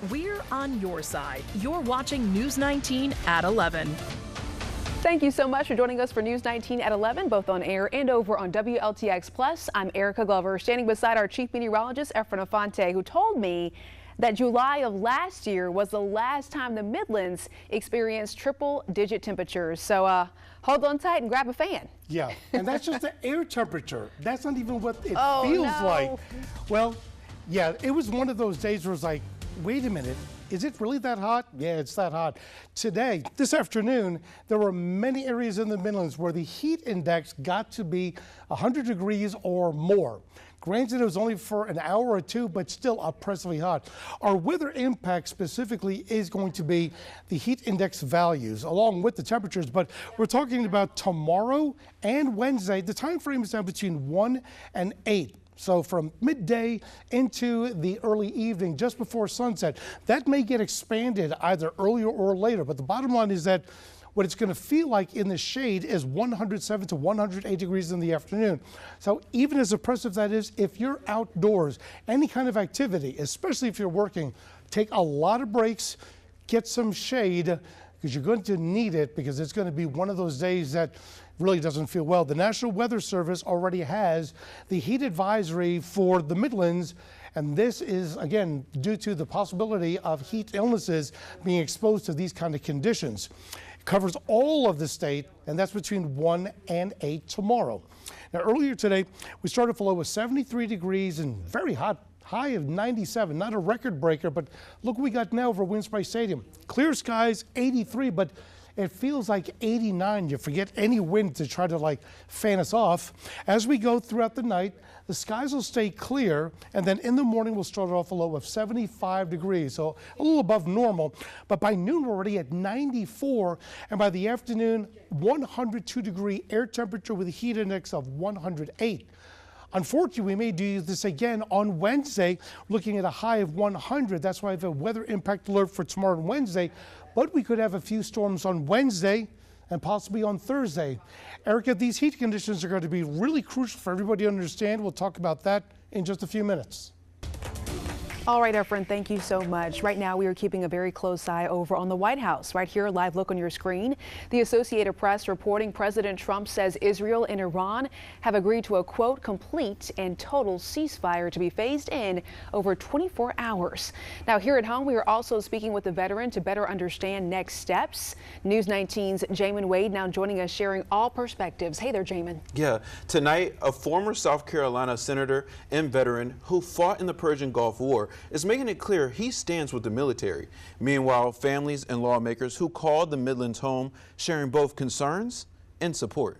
We're on your side. You're watching News 19 at 11. Thank you so much for joining us for News 19 at 11, both on air and over on WLTX+. I'm Erika Glover, standing beside our chief meteorologist, Efren Afante, who told me that July of last year was the last time the Midlands experienced triple-digit temperatures. So hold on tight and grab a fan. Yeah, and that's just the air temperature. That's not even what it Oh, feels no. like. Well, yeah, it was one of those days where it's like, wait a minute, is it really that hot? Yeah, it's that hot. Today, this afternoon, there were many areas in the Midlands where the heat index got to be 100 degrees or more. Granted, it was only for an hour or two, but still oppressively hot. Our weather impact specifically is going to be the heat index values along with the temperatures, but we're talking about tomorrow and Wednesday. The time frame is now between 1 and 8. So from midday into the early evening, just before sunset. That may get expanded either earlier or later, but the bottom line is that what it's going to feel like in the shade is 107 to 108 degrees in the afternoon. So even as oppressive that is, if you're outdoors, any kind of activity, especially if you're working, take a lot of breaks, get some shade, because you're going to need it, because it's going to be one of those days that really doesn't feel well. The National Weather Service already has the heat advisory for the Midlands, and this is, again, due to the possibility of heat illnesses being exposed to these kind of conditions. It covers all of the state, and that's between 1 and 8 tomorrow. Now, earlier today, we started off a low of 73 degrees and very hot. High of 97, not a record breaker, but look what we got now over Winspray Stadium. Clear skies, 83, but it feels like 89. You forget any wind to try to fan us off. As we go throughout the night, the skies will stay clear, and then in the morning we'll start off a low of 75 degrees, so a little above normal. But by noon we're already at 94, and by the afternoon, 102 degree air temperature with a heat index of 108. Unfortunately, we may do this again on Wednesday, looking at a high of 100. That's why I have a weather impact alert for tomorrow and Wednesday. But we could have a few storms on Wednesday and possibly on Thursday. Erika, these heat conditions are going to be really crucial for everybody to understand. We'll talk about that in just a few minutes. All right, Efren, thank you so much. Right now, we are keeping a very close eye over on the White House. Right here, live look on your screen. The Associated Press reporting President Trump says Israel and Iran have agreed to a, quote, complete and total ceasefire to be phased in over 24 hours. Now, here at home, we are also speaking with a veteran to better understand next steps. News 19's Jamin Wade now joining us, sharing all perspectives. Hey there, Jamin. Yeah, tonight, a former South Carolina senator and veteran who fought in the Persian Gulf War is making it clear he stands with the military. Meanwhile, families and lawmakers who called the Midlands home sharing both concerns and support.